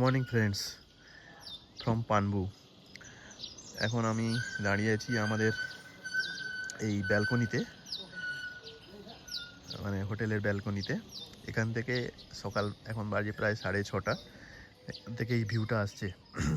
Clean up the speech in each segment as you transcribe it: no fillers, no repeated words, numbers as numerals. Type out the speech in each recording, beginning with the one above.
Morning friends from পানবু। এখন আমি দাঁড়িয়ে আছি আমাদের এই ব্যালকনিতে, মানে হোটেলের ব্যালকনিতে। এখান থেকে সকাল এখন বাজে প্রায় 6:30। এখান থেকে এই ভিউটা আসছে।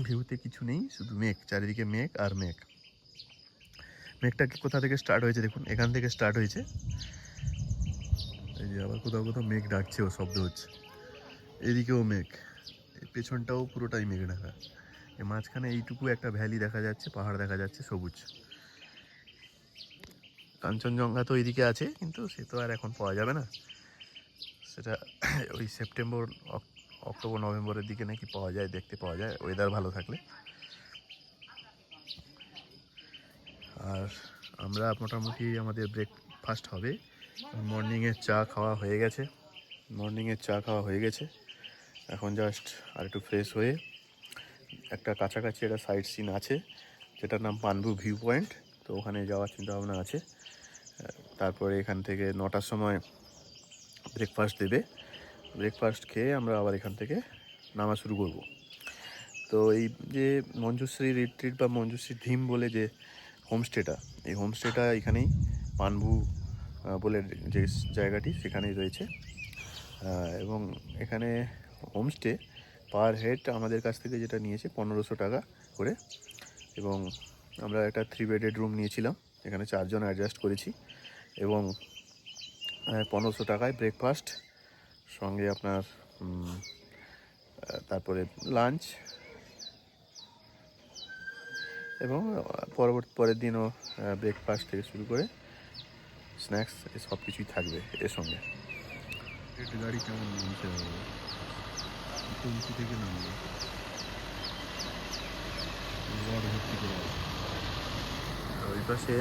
ভিউতে কিছু নেই, শুধু মেঘ, চারিদিকে মেঘ আর মেঘ। মেঘটা কোথা থেকে স্টার্ট হয়েছে দেখুন, এখান থেকে স্টার্ট হয়েছে। এই যে আবার কোথাও কোথাও মেঘ ডাকছেও, শব্দ হচ্ছে। এদিকেও মেঘ, এই পেছনটাও পুরোটাই মেঘ ঢাকা। এর মাঝখানে এইটুকু একটা ভ্যালি দেখা যাচ্ছে, পাহাড় দেখা যাচ্ছে সবুজ। কাঞ্চনজঙ্ঘা তো এইদিকে আছে, কিন্তু সে তো আর এখন পাওয়া যাবে না। সেটা ওই সেপ্টেম্বর, অক্টোবর, নভেম্বরের দিকে নাকি পাওয়া যায়, দেখতে পাওয়া যায় ওয়েদার ভালো থাকলে। আর আমরা মোটামুটি আমাদের ব্রেকফাস্ট হবে। মর্নিংয়ের চা খাওয়া হয়ে গেছে। এখন জাস্ট আর একটু ফ্রেশ হয়ে একটা কাছাকাছি একটা সাইট সিন আছে, যেটার নাম পানবু ভিউ পয়েন্ট। তো ওখানে যাওয়ার চিন্তাভাবনা আছে। তারপরে এখান থেকে 9টার সময় ব্রেকফাস্ট দেবে। ব্রেকফাস্ট খেয়ে আমরা আবার এখান থেকে নামা শুরু করব। তো এই যে মঞ্জুশ্রী রিট্রিট বা মঞ্জুশ্রী থিম বলে যে হোমস্টেটা, এই হোমস্টেটা এখানেই পানবু বলে যে জায়গাটি, সেখানেই রয়েছে। এবং এখানে হোমস্টে পার হেড আমাদের কাছ থেকে যেটা নিয়েছে 1500 টাকা করে। এবং আমরা একটা 3 বেডেড রুম নিয়েছিলাম, এখানে 4 জন অ্যাডজাস্ট করেছি। এবং 1500 টাকায় ব্রেকফাস্ট, সঙ্গে আপনার তারপরে লাঞ্চ, এবং পরের দিনও ব্রেকফাস্ট থেকে শুরু করে স্ন্যাক্স সব কিছুই থাকবে এর সঙ্গে। গাড়ি কেমন নামছে, উঁচু থেকে নামবে, রড ভর্তি করে। ওই পাশে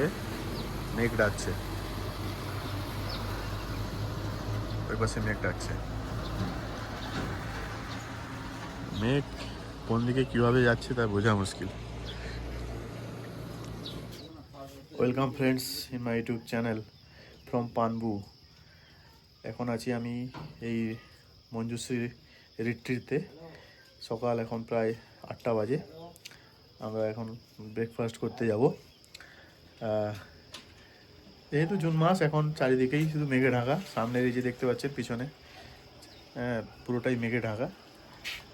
মেঘ ডাকছে, মেঘ কোন দিকে কীভাবে যাচ্ছে তা বোঝা মুশকিল। Welcome friends in my YouTube channel from পানবু। এখন আছি আমি এই মঞ্জুশ্রী রিট্রিটে। সকাল এখন প্রায় 8টা বাজে। আমরা এখন ব্রেকফাস্ট করতে যাব। যেহেতু জুন মাস, এখন চারিদিকেই শুধু মেঘে ঢাকা। সামনের এই যে দেখতে পাচ্ছেন পিছনে, পুরোটাই মেঘে ঢাকা।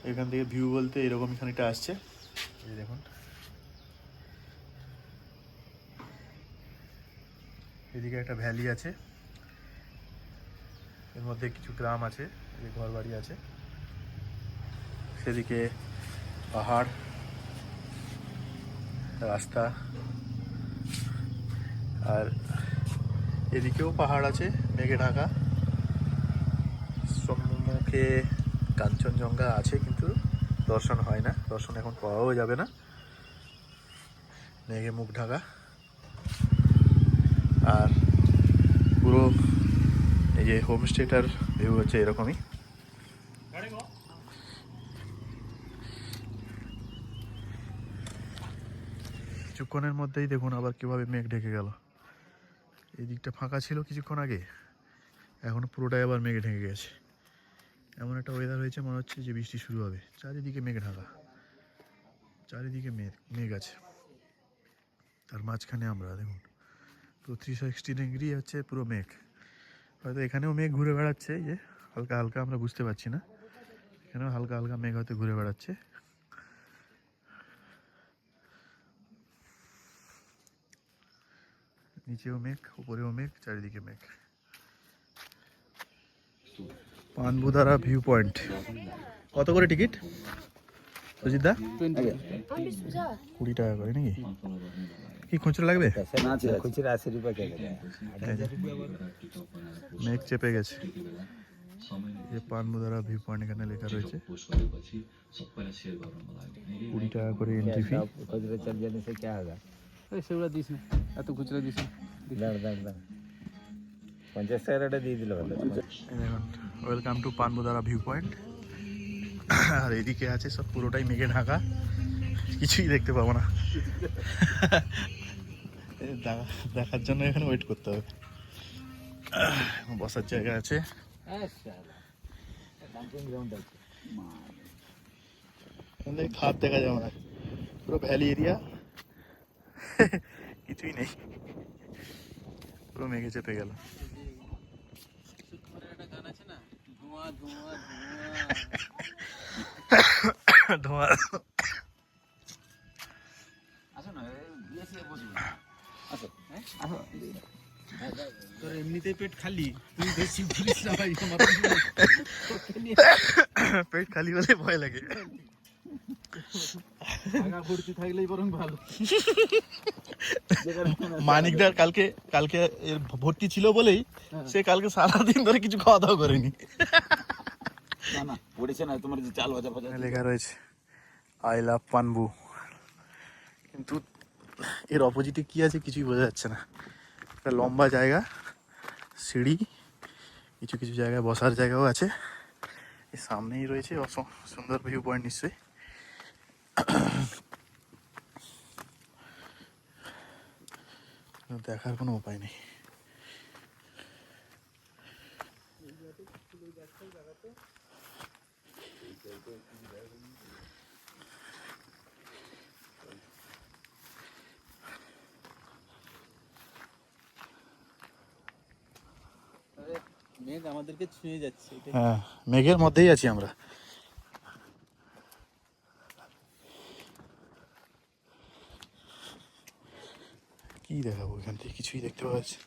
এখান থেকে ভিউ বলতে এরকম খানিকটা আসছে, এই দেখুন। এদিকে একটা ভ্যালি আছে, এর মধ্যে কিছু গ্রাম আছে, এই ঘর বাড়ি আছে। সেদিকে পাহাড়, রাস্তা, আর এদিকেও পাহাড় আছে মেঘে ঢাকা। সম্মুখে কাঞ্চনজঙ্ঘা আছে, কিন্তু দর্শন হয় না, দর্শন এখন পাওয়াও যাবে না, মেঘে মুখ ঢাকা। আর পুরো এই যে হোমস্টেটার ভিউ হচ্ছে এরকমই। কিছুক্ষণের মধ্যেই দেখুন আবার কীভাবে মেঘ ঢেকে গেল। এই দিকটা ফাঁকা ছিল কিছুক্ষণ আগে, এখন পুরোটাই আবার মেঘে ঢেকে গেছে। এমন একটা ওয়েদার হয়েছে, মনে হচ্ছে যে বৃষ্টি শুরু হবে। চারিদিকে মেঘ ঢাকা, চারিদিকে মেঘ আছে, তার মাঝখানে আমরা দেখুন পুরো 360 ডিগ্রি হচ্ছে পুরো মেঘ। হয়তো এখানেও মেঘ ঘুরে বেড়াচ্ছে, এই যে হালকা হালকা, আমরা বুঝতে পারছি না, এখানেও হালকা হালকা মেঘ হয়তো ঘুরে বেড়াচ্ছে। নিচেও মেঘ, উপরেও মেঘ, চারিদিকে মেঘ। পানবুদারা ভিউ পয়েন্ট। কত করে টিকিট সুজিত দা? 20 টাকা করে নাকি? কি খুচরো লাগবে? খুচরা 80 রুপিয়া কে মেঘ চেপে গেছে। ये पानमुदारा ভিউ পয়েন্ট এখানে লেখা রয়েছে। 20 টাকা করে এন্ট্রি ফি। খুচরা চল जाने से क्या होगा? সেগুলো দিস না, এত খুচরা দিস না। দাঁড় 50 টাকাটা দিয়ে দিলে ভালো। দেখুন, ওয়েলকাম টু পানবুদারা ভিউ পয়েন্ট। আর এদিকে আছে সব পুরোটাই মেঘে ঢাকা, কিছুই দেখতে পাবো না। দেখার জন্য এখানে ওয়েট করতে হবে। বসার জায়গা আছে, এখান থেকে খাদ দেখা যাবে না, পুরো ভ্যালি এরিয়া, কিছুই নেই, পুরো মেঘে চেপে গেল। একটা গান আছে না, ধোঁয়া ধোঁয়া ধোঁয়া। আসো না, এসে বসবো। আসো, হ্যাঁ আসো। তোর এমনিতেই পেট খালি, তুই বেশি বলিস না ভাই। পেট খালি হলে ভয় লাগে। আগা ভর্তি থাকলেই বরং ভালো। মানিকদার কালকে কালকে এর ভর্তি ছিল বলেই সে কালকে সারাদিন ধরে কিছু খাওয়া দাওয়া করেনি। না না পড়েছে না তোমার যে চাল ভাজা ভাজা লেখা রয়েছে আই লাভ পানবু, কিন্তু এর অপোজিটে কি আছে কিছুই বোঝা যাচ্ছে না। একটা লম্বা জায়গা, সিঁড়ি, কিছু কিছু জায়গায় বসার জায়গাও আছে। এর সামনেই রয়েছে সুন্দর ভিউ পয়েন্ট নিশ্চয়ই। দেখার কোনো উপায় নেই। মেঘ আমাদেরকে ছুঁয়ে যাচ্ছে, এটাই। হ্যাঁ, মেঘের মধ্যেই আছি আমরা। কি দেখাবো এখান থেকে, কিছুই দেখতে পাওয়া যাচ্ছে।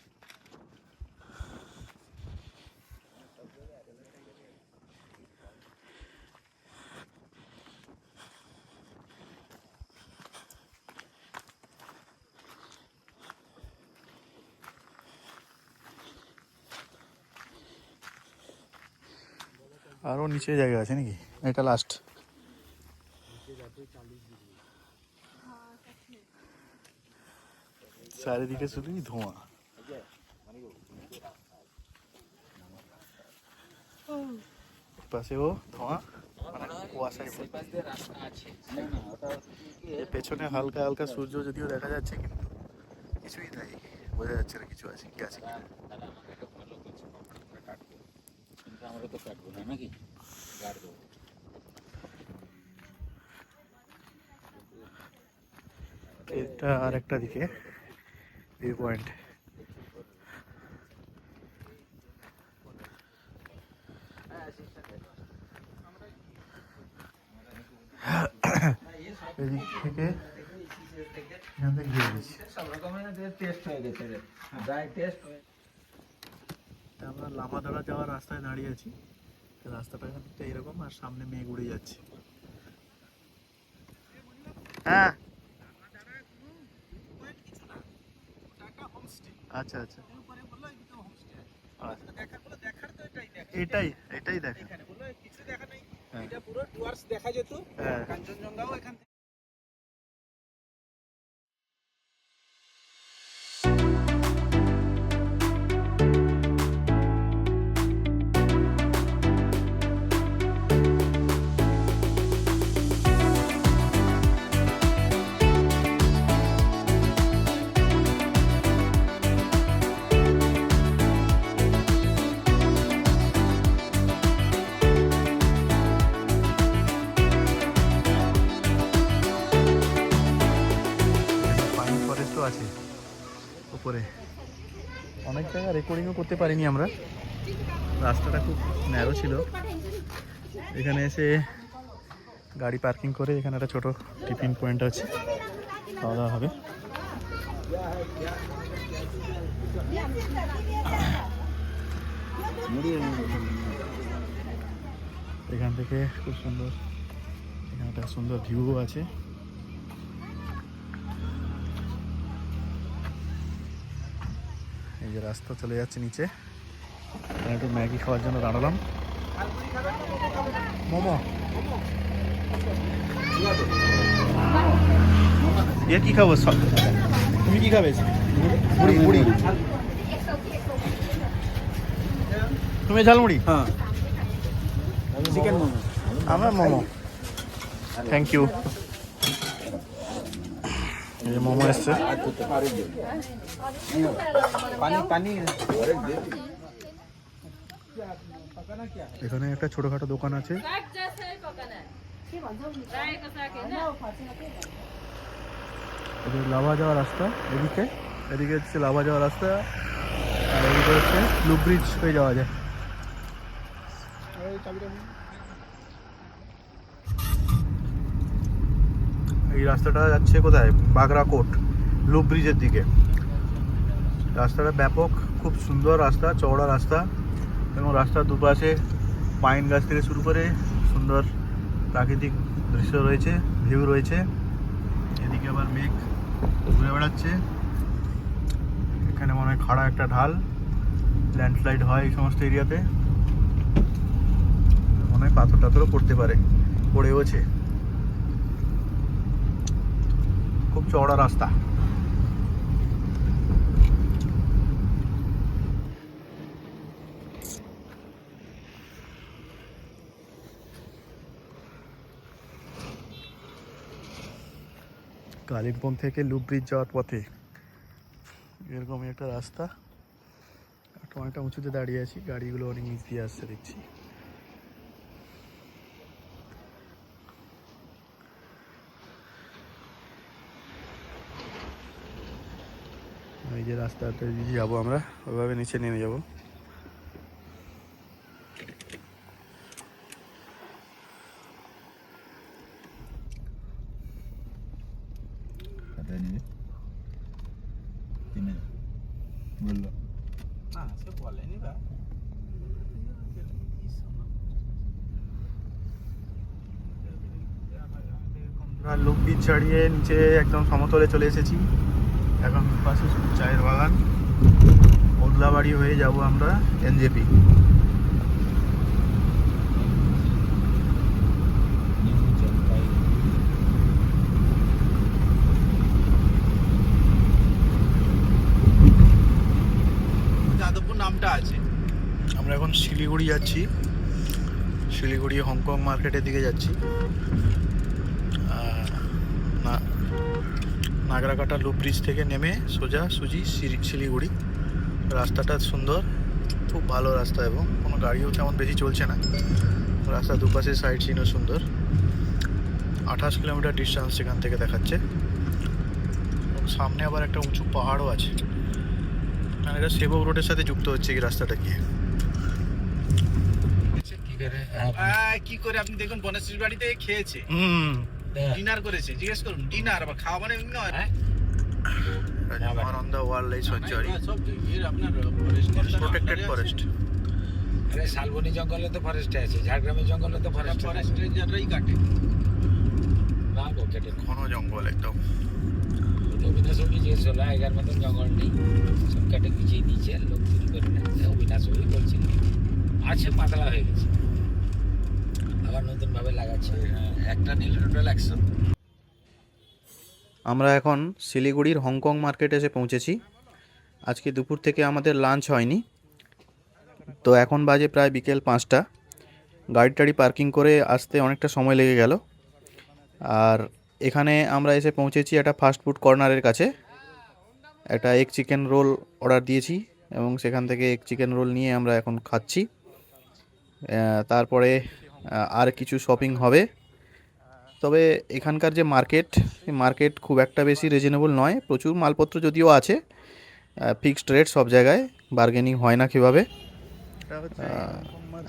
আরো নিচে জায়গা আছে নাকি? এটা লাস্ট। চারিদিকে শুধুই ধোঁয়া। পাশেও ধোঁয়া, মানে কুয়াশায় ভর্তি। রাস্তা আছে। এর পেছনে হালকা হালকা সূর্য যদিও দেখা যাচ্ছে, কিন্তু কিছুই নাই, বোঝা যাচ্ছে না কিছু আছে কি আছে। কিন্তু আমরা তো কাটবো না নাকি, কাটবো। এটা আর একটা দিকে ভিউ পয়েন্ট। এদিক থেকে এখান থেকে ঘিরে দিচ্ছি। সব রকমের টেস্ট হয়ে গেছে রে, ড্রাই টেস্ট। আমরা লামাধরা যাওয়ার রাস্তায় দাঁড়িয়ে আছি। রাস্তাটা খানিকটা এরকম, আর সামনে মেঘ উড়ে যাচ্ছে। হ্যাঁ, আচ্ছা আচ্ছা, এটাই এটাই দেখা। এটা পুরো ডুয়ার্স দেখা যেত, হ্যাঁ, কাঞ্চনজঙ্ঘাও এখান থেকে। পাইন ফরেস্টও আছে উপরে। অনেক জায়গায় রেকর্ডিংও করতে পারিনি আমরা, রাস্তাটা খুব ন্যারো ছিল। এখানে এসে গাড়ি পার্কিং করে এখানে একটা ছোটো টিফিন পয়েন্ট আছে, খাওয়া দাওয়া হবে। এখান থেকে খুব সুন্দর, এখানে একটা সুন্দর ভিউ আছে। এই যে রাস্তা চলে যাচ্ছে নিচে, এখানে একটু ম্যাগি খাওয়ার জন্য দাঁড়ালাম। মোমো দিয়ে কি খাবো? তুমি কি খাবে? মুড়ি মুড়ি, তুমি ঝালমুড়ি? হ্যাঁ, চিকেন মোমো। আমার মোমো, থ্যাংক ইউ। এই যে মোমো এসছে। পানি পানি। এখানে একটা ছোটখাটো দোকান আছে, এটা লাভা যাওয়ার রাস্তা, এদিকে এদিকে হচ্ছে লাভা যাওয়ার রাস্তা, আর এদিকে হচ্ছে ব্লু ব্রিজ হয়ে যাওয়া যায়। এই রাস্তাটা যাচ্ছে কোথায়? বাগরাকোট ব্লু ব্রিজের দিকে। রাস্তাটা ব্যাপক, খুব সুন্দর রাস্তা, চওড়া রাস্তা, এবং রাস্তার দুপাশে পাইন গাছ থেকে শুরু করে সুন্দর প্রাকৃতিক দৃশ্য রয়েছে, ভিউ রয়েছে। এদিকে আবার মেঘ ঘুরে বেড়াচ্ছে। এখানে মনে হয় খাড়া একটা ঢাল, ল্যান্ডস্লাইড হয় এই সমস্ত এরিয়াতে, মনে হয় পাথর টাথরও পড়তে পারে, পড়েওছে। খুব চওড়া রাস্তা। কালিম্পং থেকে লুপ ব্রিজ যাওয়ার পথে এরকমই একটা রাস্তা। একটু অনেকটা উঁচুতে দাঁড়িয়ে আছি, গাড়িগুলো অনেক নিচ দিয়ে আসছে দেখছি। এই যে রাস্তাতে যাবো আমরা, ওইভাবে নিচে নেমে যাবো। লুপ ব্রিজ ছাড়িয়ে নিচে একদম সমতলে চলে এসেছি। এখন পাশে শুধু চায়ের বাগান। ওদলাবাড়ি হয়ে যাব আমরা এনজেপি। যাদবপুর নামটা আছে। আমরা এখন শিলিগুড়ি যাচ্ছি, শিলিগুড়ি হংকং মার্কেটের দিকে যাচ্ছি। নাগরাকাটা লুপ ব্রিজ থেকে নেমে সোজা সুজি শিলিগুড়ি। রাস্তাটা সুন্দর, খুব ভালো রাস্তা, এবং কোনো গাড়িও তেমন বেশি চলছে না। রাস্তার দুপাশে সাইড সিনও সুন্দর। 28 কিলোমিটার ডিস্টেন্স সেখান থেকে দেখাচ্ছে, এবং সামনে আবার একটা উঁচু পাহাড়ও আছে। মানে এটা সেবক রোডের সাথে যুক্ত হচ্ছে এই রাস্তাটা গিয়ে। কি করে আপনি দেখুন বনশ্রীর বাড়িতে খেয়েছে, ডিনার করেছে, জিজ্ঞেস করুন। ডিনার বা খাওয়া মানে এমনি নয়। On the wild life sanctuary, সব এর আপনার প্রোটেক্টেড ফরেস্ট। আরে শালবনী জঙ্গলে তো ফরেস্টে আছে, ঝাড়গ্রামের জঙ্গলে তো ফরেস্ট ফরেস্ট রেঞ্জাররাই কাটে না গো, কেটে ঘন জঙ্গল একদম। অবিনাশ ওকে জিজ্ঞেস হলো, আগের মতন জঙ্গল নেই, সব কেটে গুছিয়ে দিয়েছে, লোক চুরি করে না। অবিনাশ ওই বলছিল আছে, পাতলা হয়ে গেছে, আবার নতুন ভাবে লাগাচ্ছে। একটা নিলে টোটাল 100। আমরা এখন শিলিগুড়ির হংকং মার্কেটে এসে পৌঁছেছি। আজকে দুপুর থেকে আমাদের লাঞ্চ হয়নি, তো এখন বাজে প্রায় বিকেল 5টা। গাড়ি টাড়ি পার্কিং করে আসতে অনেকটা সময় লেগে গেল। আর এখানে আমরা এসে পৌঁছেছি একটা ফাস্ট ফুড কর্নারের কাছে। একটা এগ চিকেন রোল অর্ডার দিয়েছি, এবং সেখান থেকে এগ চিকেন রোল নিয়ে আমরা এখন খাচ্ছি। তারপরে আর কিছু শপিং হবে। তবে এখানকার যে মার্কেট খুব একটা বেশি রিজনেবল নয়। প্রচুর মালপত্র যদিও আছে, ফিক্সড রেট, সব জায়গায় বার্গেনিং হয় না কীভাবে।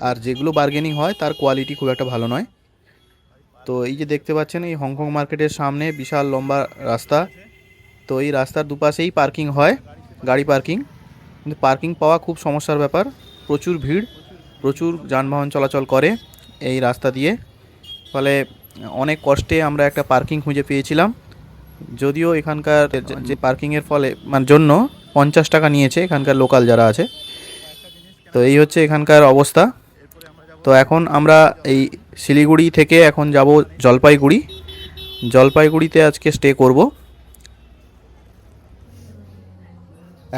আর যেগুলো বার্গেনিং হয় তার কোয়ালিটি খুব একটা ভালো নয়। তো এই যে দেখতে পাচ্ছেন, এই হংকং মার্কেটের সামনে বিশাল লম্বা রাস্তা। তো এই রাস্তার দুপাশেই পার্কিং হয়, গাড়ি পার্কিং। কিন্তু পার্কিং পাওয়া খুব সমস্যার ব্যাপার। প্রচুর ভিড়, প্রচুর যানবাহন চলাচল করে এই রাস্তা দিয়ে। ফলে অনেক কষ্টে আমরা একটা পার্কিং খুঁজে পেয়েছিলাম। যদিও এখানকার যে পার্কিংয়ের ফলে জন্য 50 টাকা নিয়েছে এখানকার লোকাল যারা আছে। তো এই হচ্ছে এখানকার অবস্থা। তো এখন আমরা এই শিলিগুড়ি থেকে এখন যাব জলপাইগুড়িতে আজকে স্টে করব।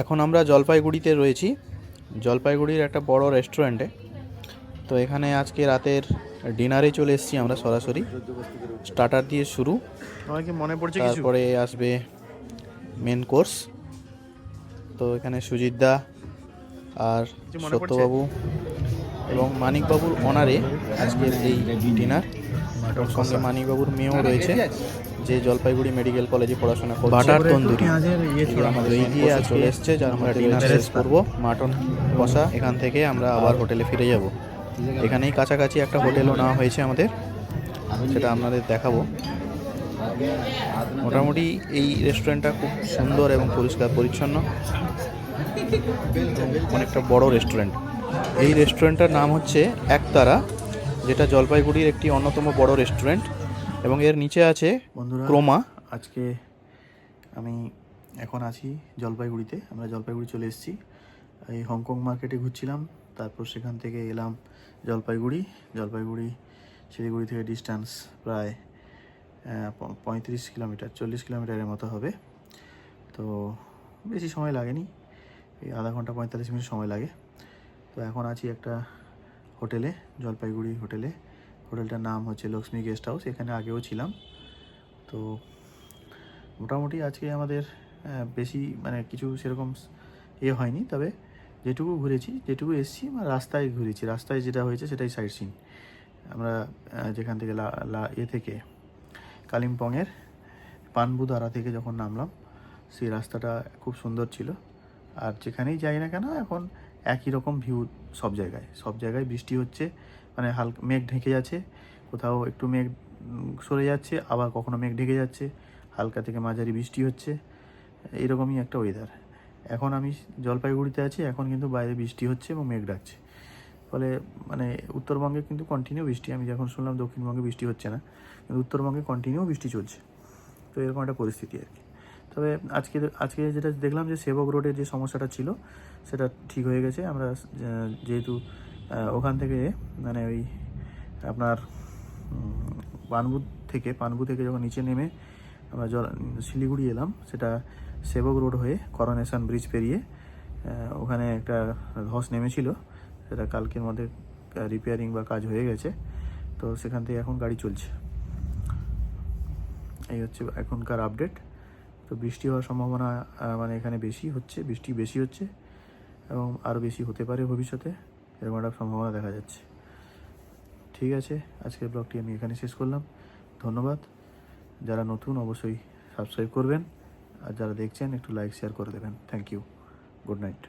এখন আমরা জলপাইগুড়িতে রয়েছি, জলপাইগুড়ির একটা বড় রেস্টুরেন্টে। তো এখানে আজকে রাতের ডিনারে চলে এসেছি আমরা সরাসরি। স্টার্টার দিয়ে শুরু, মনে পড়ছে তারপরে আসবে মেন কোর্স। তো এখানে সুজিতদা আর সত্যবাবু এবং মানিকবাবুর অনারে আজকের এই ডিনার। তো বাটার সঙ্গে কষা, মানিকবাবুর মেয়েও রয়েছে, যে জলপাইগুড়ি মেডিকেল কলেজে পড়াশোনা করছে। বাটার তন্দুরি আমাদের এই দিয়ে চলে এসছে, যার আমরা ডিনার শেষ করবো। মাটন কষা, এখান থেকে আমরা আবার হোটেলে ফিরে যাব। এখানেই কাছাকাছি একটা হোটেলও নেওয়া হয়েছে আমাদের, সেটা আপনাদের দেখাবো। মোটামুটি এই রেস্টুরেন্টটা খুব সুন্দর এবং পরিষ্কার পরিচ্ছন্ন, অনেকটা বড় রেস্টুরেন্ট। এই রেস্টুরেন্টটার নাম হচ্ছে একতারা, যেটা জলপাইগুড়ির একটি অন্যতম বড় রেস্টুরেন্ট, এবং এর নিচে আছে বন্ধুরা ক্রোমা। আজকে আমি এখন আছি জলপাইগুড়িতে। আমরা জলপাইগুড়ি চলে এসেছি, এই হংকং মার্কেটে ঘুরছিলাম, তারপর সেখান থেকে এলাম জলপাইগুড়ি। শিলিগুড়ি থেকে ডিস্টেন্স প্রায় 35 কিলোমিটার, 40 কিলোমিটারের মতো হবে। তো বেশি সময় লাগেনি, এই আধা ঘন্টা 45 মিনিট সময় লাগে। তো এখন আছি একটা হোটেলে, জলপাইগুড়ি হোটেলে। হোটেলটার নাম হচ্ছে লক্ষ্মী গেস্ট হাউস, এখানে আগেও ছিলাম। তো মোটামুটি আজকে আমাদের বেশি মানে কিছু সেরকম হয়নি, তবে যেটুকু ঘুরেছি, যেটুকু এসেছি রাস্তায় ঘুরেছি। রাস্তায় যেটা হয়েছে সেটাই সাইট সিন। আমরা যেখান থেকে থেকে কালিম্পংয়ের পানবুদারা থেকে যখন নামলাম, সেই রাস্তাটা খুব সুন্দর ছিল। আর যেখানেই যাই না কেন এখন একই রকম ভিউ, সব জায়গায় বৃষ্টি হচ্ছে, মানে হালকা মেঘ ঢেকে যাচ্ছে, কোথাও একটু মেঘ সরে যাচ্ছে, আবার কখনো মেঘ ঢেকে যাচ্ছে, হালকা থেকে মাঝারি বৃষ্টি হচ্ছে, এইরকমই একটা ওয়েদার। এখন আমি জলপাইগুড়িতে আছি, এখন কিন্তু বাইরে বৃষ্টি হচ্ছে এবং মেঘ ডাকছে। ফলে মানে উত্তরবঙ্গে কিন্তু কন্টিনিউ বৃষ্টি। আমি যখন শুনলাম দক্ষিণবঙ্গে বৃষ্টি হচ্ছে না, কিন্তু উত্তরবঙ্গে কন্টিনিউ বৃষ্টি চলছে। তো এরকম একটা পরিস্থিতি আর কি। তবে আজকে যেটা দেখলাম যে সেবক রোডের যে সমস্যাটা ছিল সেটা ঠিক হয়ে গেছে। আমরা যেহেতু ওখান থেকে মানে ওই আপনার পানবু থেকে যখন নিচে নেমে আমরা শিলিগুড়ি এলাম, সেটা সেবক রোড হয়ে করোনেশন ব্রিজ পেরিয়ে ওখানে একটা ধস নেমেছিল, সেটা কালকের মধ্যে রিপেয়ারিং বা কাজ হয়ে গেছে। তো সেখান থেকে এখন গাড়ি চলছে। এই হচ্ছে এখনকার আপডেট। তো বৃষ্টি হওয়ার সম্ভাবনা মানে এখানে বৃষ্টি বেশি হচ্ছে এবং আরও বেশি হতে পারে ভবিষ্যতে, এরকম একটা সম্ভাবনা দেখা যাচ্ছে। ঠিক আছে, আজকের ব্লগটি আমি এখানে শেষ করলাম। ধন্যবাদ। যারা নতুন অবশ্যই সাবস্ক্রাইব করবেন, আর যারা দেখছেন একটু লাইক শেয়ার করে দেবেন। Thank you, good night.